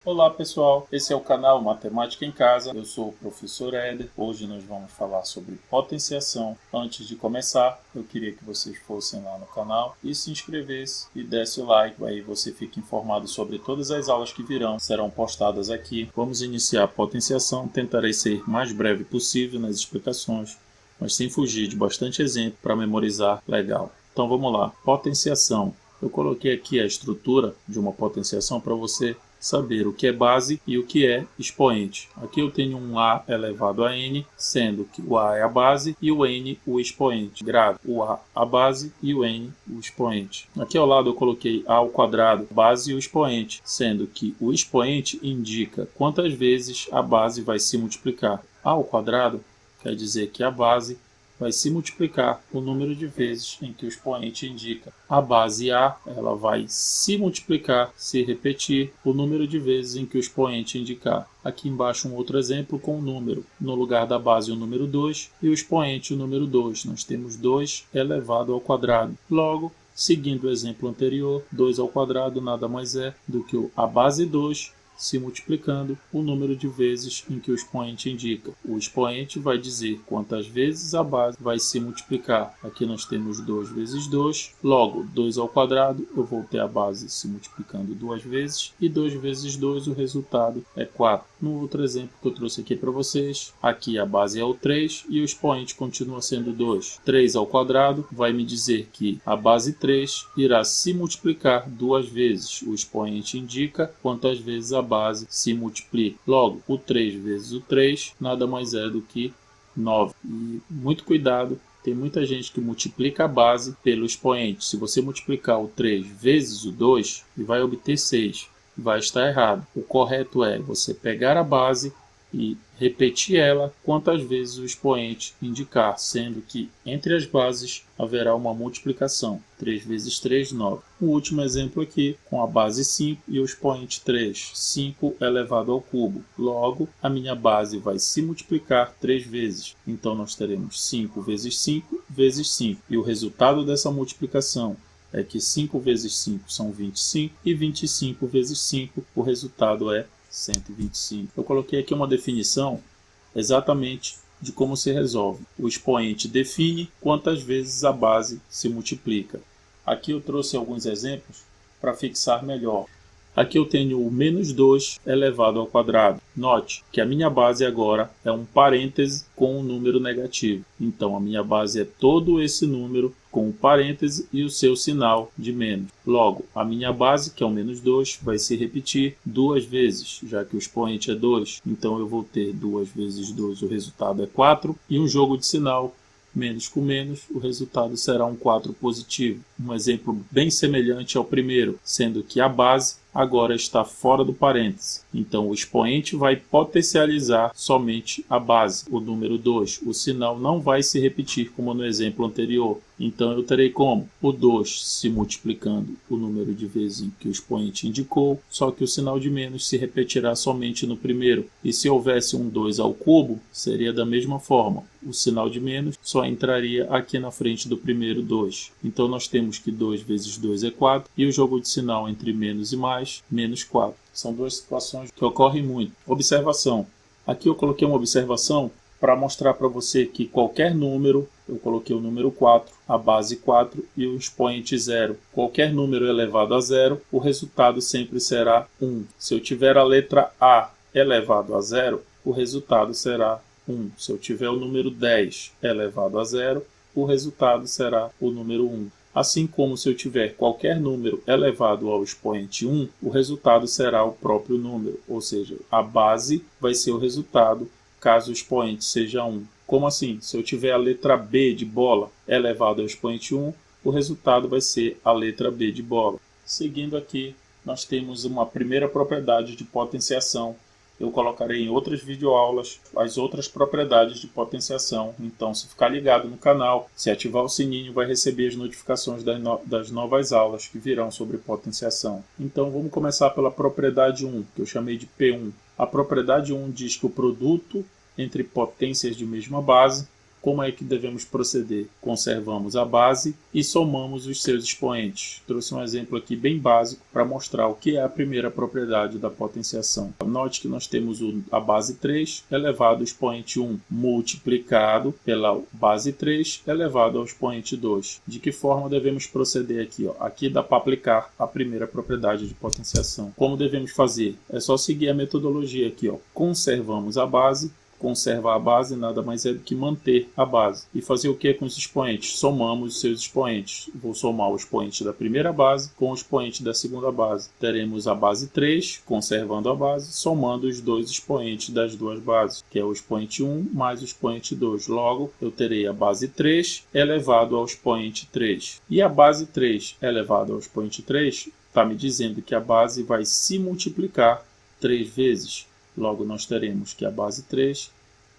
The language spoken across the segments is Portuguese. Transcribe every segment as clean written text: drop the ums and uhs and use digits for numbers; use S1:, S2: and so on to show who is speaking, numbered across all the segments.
S1: Olá pessoal, esse é o canal Matemática em Casa, eu sou o professor Éder. Hoje nós vamos falar sobre potenciação. Antes de começar, eu queria que vocês fossem lá no canal e se inscrevessem e desse o like, aí você fica informado sobre todas as aulas que virão, serão postadas aqui. Vamos iniciar a potenciação, tentarei ser mais breve possível nas explicações, mas sem fugir de bastante exemplo para memorizar legal. Então vamos lá, potenciação. Eu coloquei aqui a estrutura de uma potenciação para você saber o que é base e o que é expoente. Aqui eu tenho um A elevado a N, sendo que o A é a base e o N o expoente. Grave o A base e o N o expoente. Aqui ao lado eu coloquei A ao quadrado, base e o expoente, sendo que o expoente indica quantas vezes a base vai se multiplicar. A ao quadrado quer dizer que a base vai se multiplicar o número de vezes em que o expoente indica. A base A ela vai se multiplicar, se repetir, o número de vezes em que o expoente indicar. Aqui embaixo um outro exemplo com o número. No lugar da base o número 2 e o expoente o número 2. Nós temos 2 elevado ao quadrado. Logo, seguindo o exemplo anterior, 2 ao quadrado nada mais é do que a base 2 se multiplicando o número de vezes em que o expoente indica. O expoente vai dizer quantas vezes a base vai se multiplicar. Aqui nós temos 2 vezes 2, logo 2 ao quadrado, eu vou ter a base se multiplicando duas vezes, e 2 vezes 2 o resultado é 4. No outro exemplo que eu trouxe aqui para vocês, aqui a base é o 3 e o expoente continua sendo 2. 3 ao quadrado vai me dizer que a base 3 irá se multiplicar duas vezes. O expoente indica quantas vezes a base se multiplica. Logo, o 3 vezes o 3 nada mais é do que 9. E muito cuidado, tem muita gente que multiplica a base pelo expoente. Se você multiplicar o 3 vezes o 2, vai obter 6. Vai estar errado. O correto é você pegar a base e repetir ela quantas vezes o expoente indicar, sendo que entre as bases haverá uma multiplicação. 3 vezes 3, 9. O último exemplo aqui, com a base 5 e o expoente 3. 5 elevado ao cubo. Logo, a minha base vai se multiplicar 3 vezes. Então, nós teremos 5 vezes 5 vezes 5. E o resultado dessa multiplicação é que 5 vezes 5 são 25 e 25 vezes 5, o resultado é 125. Eu coloquei aqui uma definição exatamente de como se resolve. O expoente define quantas vezes a base se multiplica. Aqui eu trouxe alguns exemplos para fixar melhor. Aqui eu tenho o menos 2 elevado ao quadrado. Note que a minha base agora é um parêntese com um número negativo. Então a minha base é todo esse número com o parêntese e o seu sinal de menos. Logo, a minha base, que é o menos 2, vai se repetir duas vezes, já que o expoente é 2. Então eu vou ter 2 vezes 2, o resultado é 4. E um jogo de sinal, menos com menos, o resultado será um 4 positivo. Um exemplo bem semelhante ao primeiro, sendo que a base agora está fora do parêntese. Então o expoente vai potencializar somente a base, o número 2. O sinal não vai se repetir como no exemplo anterior. Então eu terei como o 2 se multiplicando o número de vezes em que o expoente indicou, só que o sinal de menos se repetirá somente no primeiro. E se houvesse um 2 ao cubo, seria da mesma forma. O sinal de menos só entraria aqui na frente do primeiro 2. Então nós temos que 2 vezes 2 é 4 e o jogo de sinal entre menos e mais, menos 4. São duas situações que ocorrem muito. Observação. Aqui eu coloquei uma observação para mostrar para você que qualquer número, eu coloquei o número 4, a base 4 e o expoente 0. Qualquer número elevado a 0, o resultado sempre será 1. Se eu tiver a letra A elevado a 0, o resultado será 1. Se eu tiver o número 10 elevado a 0, o resultado será o número 1. Assim como se eu tiver qualquer número elevado ao expoente 1, o resultado será o próprio número, ou seja, a base vai ser o resultado caso o expoente seja 1. Como assim? Se eu tiver a letra B de bola elevado ao expoente 1, o resultado vai ser a letra B de bola. Seguindo aqui, nós temos uma primeira propriedade de potenciação. Eu colocarei em outras videoaulas as outras propriedades de potenciação. Então, se ficar ligado no canal, se ativar o sininho, vai receber as notificações das novas aulas que virão sobre potenciação. Então, vamos começar pela propriedade 1, que eu chamei de P1. A propriedade 1 diz que o produto entre potências de mesma base como é que devemos proceder? Conservamos a base e somamos os seus expoentes. Trouxe um exemplo aqui bem básico para mostrar o que é a primeira propriedade da potenciação. Note que nós temos a base 3 elevado ao expoente 1 multiplicado pela base 3 elevado ao expoente 2. De que forma devemos proceder aqui? Aqui dá para aplicar a primeira propriedade de potenciação. Como devemos fazer? É só seguir a metodologia aqui. Conservamos a base. Conservar a base nada mais é do que manter a base. E fazer o que com os expoentes? Somamos os seus expoentes. Vou somar o expoente da primeira base com o expoente da segunda base. Teremos a base 3, conservando a base, somando os dois expoentes das duas bases, que é o expoente 1 mais o expoente 2. Logo, eu terei a base 3 elevado ao expoente 3. E a base 3 elevado ao expoente 3 está me dizendo que a base vai se multiplicar 3 vezes. Logo, nós teremos que a base 3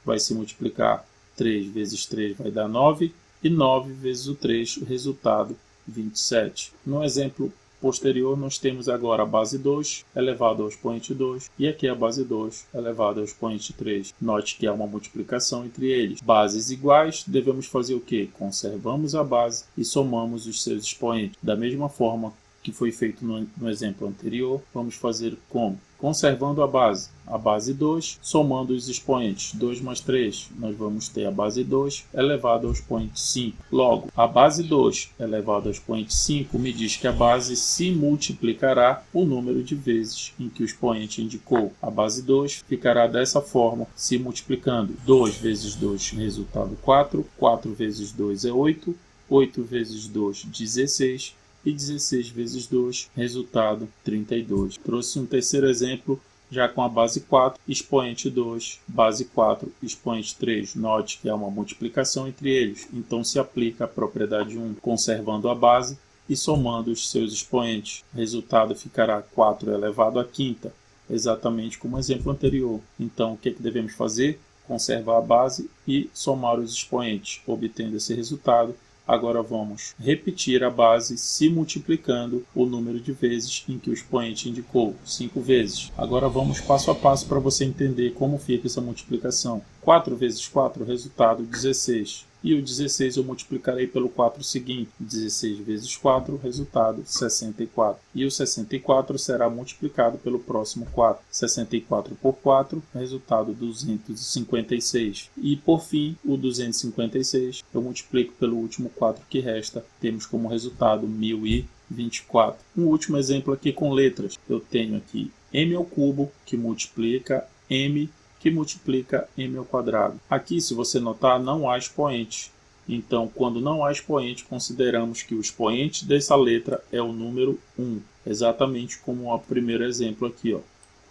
S1: vai se multiplicar 3 vezes 3 vai dar 9, e 9 vezes o 3, o resultado 27. No exemplo posterior, nós temos agora a base 2 elevado ao expoente 2, e aqui a base 2 elevado ao expoente 3. Note que há uma multiplicação entre eles. Bases iguais, devemos fazer o quê? Conservamos a base e somamos os seus expoentes. Da mesma forma que foi feito no exemplo anterior, vamos fazer como? Conservando a base 2, somando os expoentes 2 mais 3, nós vamos ter a base 2 elevado ao expoente 5. Logo, a base 2 elevado ao expoente 5 me diz que a base se multiplicará o número de vezes em que o expoente indicou. A base 2 ficará dessa forma, se multiplicando. 2 vezes 2, resultado 4. 4 vezes 2 é 8. 8 vezes 2, 16. E 16 vezes 2, resultado 32. Trouxe um terceiro exemplo, já com a base 4, expoente 2, base 4, expoente 3. Note que há uma multiplicação entre eles, então se aplica a propriedade 1, conservando a base e somando os seus expoentes. O resultado ficará 4 elevado à quinta, exatamente como o exemplo anterior. Então, o que devemos fazer? Conservar a base e somar os expoentes, obtendo esse resultado. Agora vamos repetir a base se multiplicando o número de vezes em que o expoente indicou, 5 vezes. Agora vamos passo a passo para você entender como fica essa multiplicação. 4 vezes 4, resultado 16. E o 16 eu multiplicarei pelo 4 seguinte. 16 vezes 4, resultado 64. E o 64 será multiplicado pelo próximo 4. 64 por 4, resultado 256. E por fim, o 256 eu multiplico pelo último 4 que resta. Temos como resultado 1024. Um último exemplo aqui com letras. Eu tenho aqui m ao cubo, que multiplica m, que multiplica m ao quadrado. Aqui, se você notar, não há expoente. Então, quando não há expoente, consideramos que o expoente dessa letra é o número 1. Exatamente como o primeiro exemplo aqui.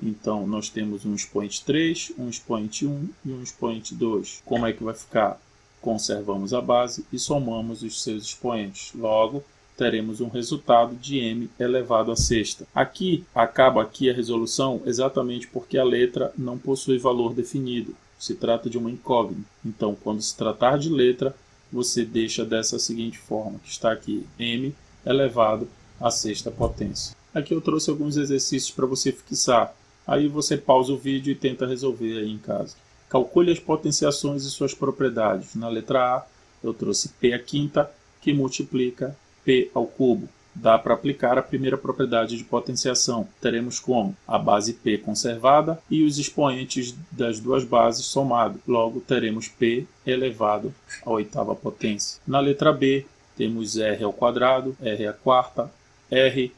S1: Então, nós temos um expoente 3, um expoente 1 e um expoente 2. Como é que vai ficar? Conservamos a base e somamos os seus expoentes. Logo, teremos um resultado de m elevado à sexta. Acaba aqui a resolução exatamente porque a letra não possui valor definido. Se trata de uma incógnita. Então, quando se tratar de letra, você deixa dessa seguinte forma, que está aqui, m elevado à sexta potência. Aqui eu trouxe alguns exercícios para você fixar. Aí você pausa o vídeo e tenta resolver aí em casa. Calcule as potenciações e suas propriedades. Na letra A, eu trouxe p à quinta, que multiplica p ao cubo. Dá para aplicar a primeira propriedade de potenciação. Teremos como a base p conservada e os expoentes das duas bases somados. Logo, teremos p elevado à oitava potência. Na letra B, temos r ao quadrado, r à quarta, r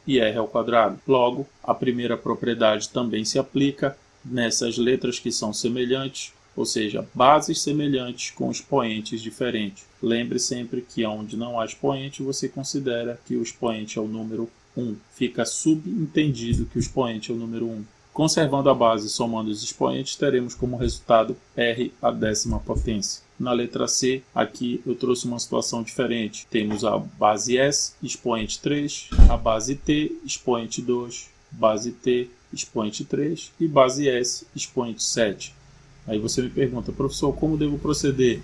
S1: e r ao quadrado. Logo, a primeira propriedade também se aplica nessas letras que são semelhantes, ou seja, bases semelhantes com expoentes diferentes. Lembre sempre que onde não há expoente, você considera que o expoente é o número 1. Fica subentendido que o expoente é o número 1. Conservando a base e somando os expoentes, teremos como resultado r à décima potência. Na letra C, aqui eu trouxe uma situação diferente. Temos a base S, expoente 3, a base T, expoente 2, base T, expoente 3 e base S, expoente 7. Aí você me pergunta, professor, como devo proceder?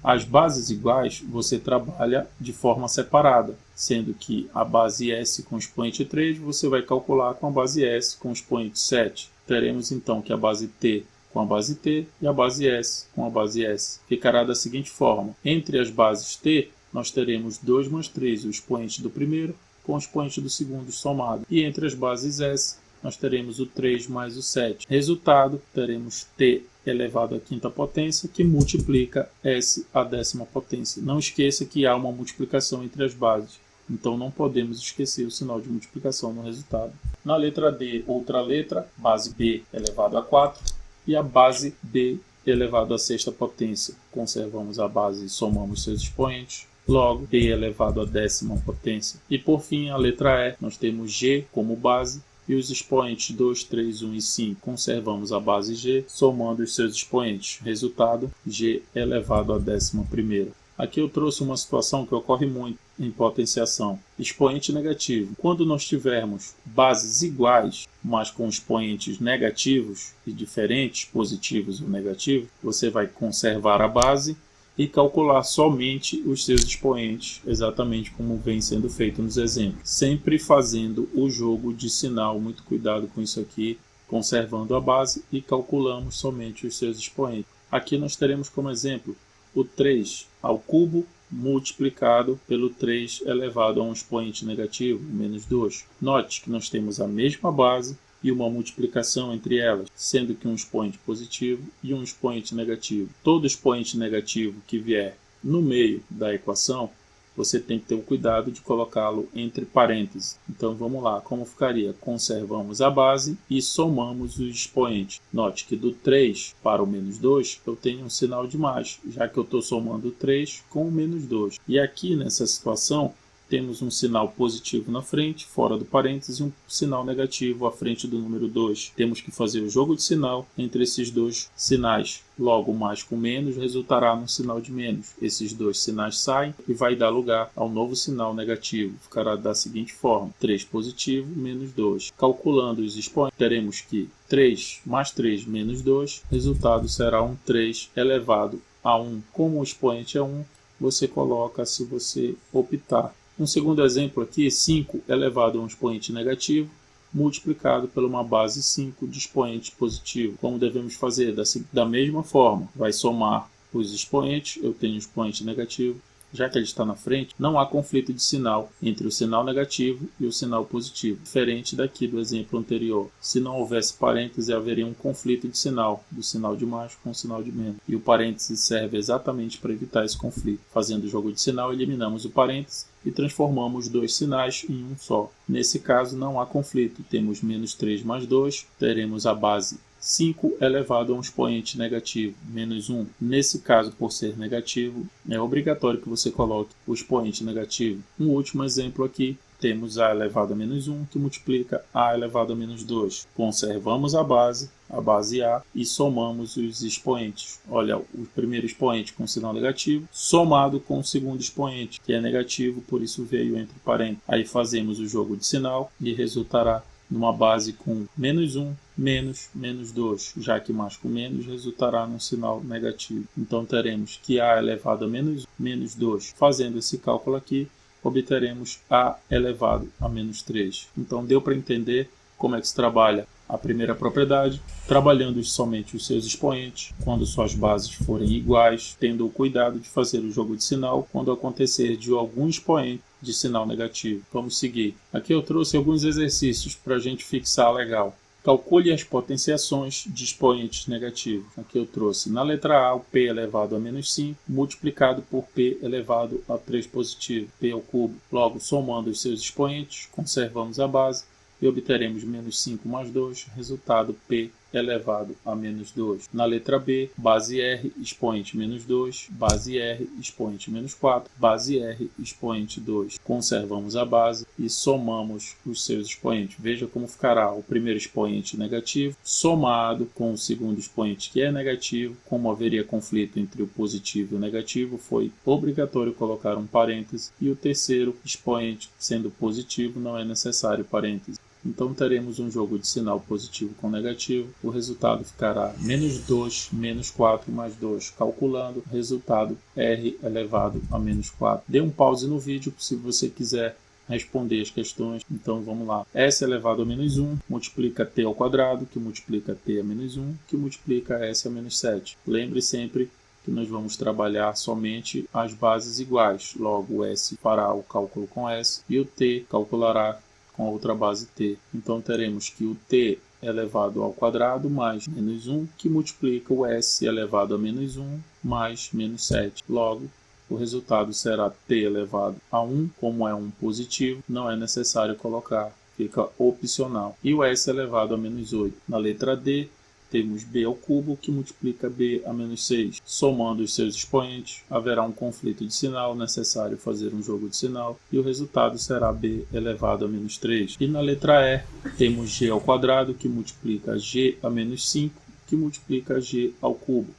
S1: As bases iguais você trabalha de forma separada, sendo que a base S com expoente 3 você vai calcular com a base S com expoente 7. Teremos então que a base T com a base t e a base s com a base s. Ficará da seguinte forma: entre as bases t, nós teremos 2 mais 3, o expoente do primeiro, com o expoente do segundo somado. E entre as bases s, nós teremos o 3 mais o 7. Resultado, teremos t elevado à quinta potência, que multiplica s à décima potência. Não esqueça que há uma multiplicação entre as bases, então não podemos esquecer o sinal de multiplicação no resultado. Na letra D, outra letra, base b elevado a 4 e a base b elevado à sexta potência. Conservamos a base e somamos seus expoentes. Logo, b elevado à décima potência. E por fim, a letra E, nós temos g como base e os expoentes 2, 3, 1 e 5. Conservamos a base g, somando os seus expoentes. Resultado, g elevado à décima primeira. Aqui eu trouxe uma situação que ocorre muito em potenciação. Expoente negativo. Quando nós tivermos bases iguais, mas com expoentes negativos e diferentes, positivos ou negativos, você vai conservar a base e calcular somente os seus expoentes, exatamente como vem sendo feito nos exemplos. Sempre fazendo o jogo de sinal, muito cuidado com isso aqui, conservando a base e calculamos somente os seus expoentes. Aqui nós teremos como exemplo o 3 ao cubo multiplicado pelo 3 elevado a um expoente negativo, menos 2. Note que nós temos a mesma base e uma multiplicação entre elas, sendo que um expoente positivo e um expoente negativo. Todo expoente negativo que vier no meio da equação, você tem que ter o cuidado de colocá-lo entre parênteses. Então vamos lá, como ficaria? Conservamos a base e somamos os expoentes. Note que do 3 para o menos 2 eu tenho um sinal de mais, já que eu estou somando o 3 com o menos 2. E aqui nessa situação, temos um sinal positivo na frente, fora do parênteses, e um sinal negativo à frente do número 2. Temos que fazer o jogo de sinal entre esses dois sinais. Logo, mais com menos resultará num sinal de menos. Esses dois sinais saem e vai dar lugar ao novo sinal negativo. Ficará da seguinte forma: 3 positivo, menos 2. Calculando os expoentes, teremos que 3 mais 3 menos 2, resultado será um 3 elevado a 1. Como o expoente é 1, você coloca se você optar. Um segundo exemplo aqui, 5 elevado a um expoente negativo, multiplicado por uma base 5 de expoente positivo. Como devemos fazer? Da mesma forma, vai somar os expoentes, eu tenho expoente negativo, já que ele está na frente, não há conflito de sinal entre o sinal negativo e o sinal positivo, diferente daqui do exemplo anterior. Se não houvesse parêntese, haveria um conflito de sinal, do sinal de mais com o sinal de menos. E o parêntese serve exatamente para evitar esse conflito. Fazendo o jogo de sinal, eliminamos o parêntese e transformamos dois sinais em um só. Nesse caso, não há conflito. Temos menos 3 mais 2, teremos a base 5 elevado a um expoente negativo, menos 1. Nesse caso, por ser negativo, é obrigatório que você coloque o expoente negativo. Um último exemplo aqui, temos a elevado a menos 1, que multiplica a elevado a menos 2. Conservamos a base A, e somamos os expoentes. Olha, o primeiro expoente com sinal negativo, somado com o segundo expoente, que é negativo, por isso veio entre parênteses. Aí fazemos o jogo de sinal e resultará numa base com menos 1, menos 2, já que mais com menos resultará num sinal negativo. Então teremos que A elevado a menos 2. Fazendo esse cálculo aqui, obteremos A elevado a menos 3. Então deu para entender como é que se trabalha a primeira propriedade, trabalhando somente os seus expoentes, quando suas bases forem iguais, tendo o cuidado de fazer o jogo de sinal quando acontecer de algum expoente de sinal negativo. Vamos seguir. Aqui eu trouxe alguns exercícios para a gente fixar legal. Calcule as potenciações de expoentes negativos. Aqui eu trouxe na letra A o P elevado a menos 5, multiplicado por P elevado a 3 positivo, P ao cubo. Logo, somando os seus expoentes, conservamos a base e obteremos menos 5 mais 2, resultado P elevado a menos 2. Na letra B, base R, expoente menos 2, base R, expoente menos 4, base R, expoente 2. Conservamos a base e somamos os seus expoentes. Veja como ficará o primeiro expoente negativo, somado com o segundo expoente que é negativo. Como haveria conflito entre o positivo e o negativo, foi obrigatório colocar um parêntese, e o terceiro expoente, sendo positivo, não é necessário parêntese. Então teremos um jogo de sinal positivo com negativo. O resultado ficará menos 2, menos 4 mais 2. Calculando, resultado R elevado a menos 4. Dê um pause no vídeo se você quiser responder as questões. Então vamos lá. S elevado a menos 1 multiplica t ao quadrado, que multiplica t a menos 1, que multiplica s a menos 7. Lembre sempre que nós vamos trabalhar somente as bases iguais. Logo, o S fará o cálculo com S e o T calculará com a outra base T. Então teremos que o T elevado ao quadrado mais menos 1, que multiplica o S elevado a menos 1 mais menos 7. Logo, o resultado será T elevado a 1, como é um positivo, não é necessário colocar, fica opcional. E o S elevado a menos 8. Na letra D, temos b ao cubo, que multiplica b a menos 6. Somando os seus expoentes, haverá um conflito de sinal, necessário fazer um jogo de sinal, e o resultado será b elevado a menos 3. E na letra E, temos g ao quadrado, que multiplica g a menos 5, que multiplica g ao cubo.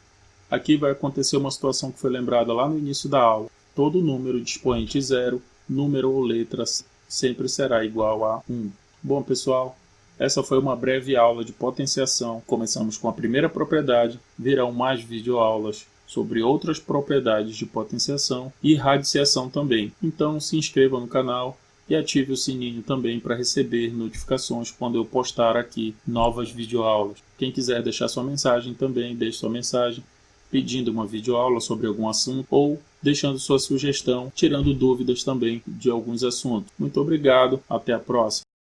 S1: Aqui vai acontecer uma situação que foi lembrada lá no início da aula. Todo número de expoente zero, número ou letra, sempre será igual a 1. Bom, pessoal, essa foi uma breve aula de potenciação. Começamos com a primeira propriedade, virão mais videoaulas sobre outras propriedades de potenciação e radiciação também. Então se inscreva no canal e ative o sininho também para receber notificações quando eu postar aqui novas videoaulas. Quem quiser deixar sua mensagem também, deixe sua mensagem pedindo uma videoaula sobre algum assunto ou deixando sua sugestão, tirando dúvidas também de alguns assuntos. Muito obrigado, até a próxima.